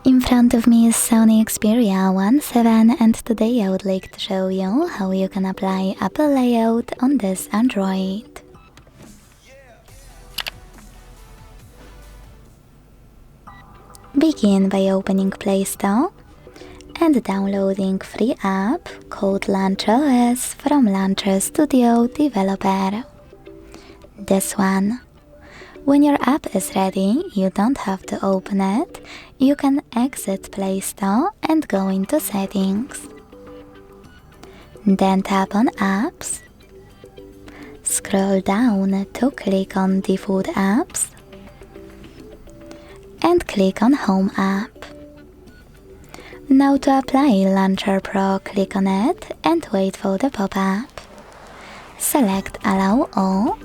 In front of me is SONY Xperia VII, and today I would like to show you how you can apply Apple layout on this Android. Begin by opening Play Store and downloading free app called LaunchOS from Launcher Studio Developer. This one. When your app is ready, you don't have to open it, you can exit Play Store and go into Settings. Then tap on Apps, scroll down to click on Default Apps, and click on Home app. Now to apply Launcher Pro, click on it and wait for the pop-up. Select Allow All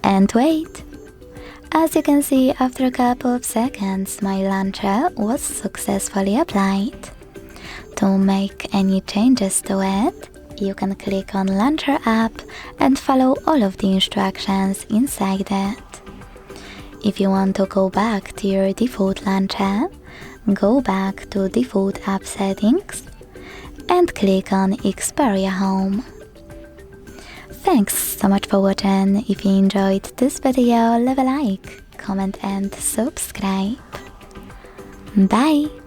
and wait. As you can see, after a couple of seconds my launcher was successfully applied. To make any changes to it, you can click on Launcher app and follow all of the instructions inside it. If you want to go back to your default launcher, go back to Default App Settings and click on Xperia Home. Thanks so much for watching. If you enjoyed this video, leave a like, comment and subscribe. Bye!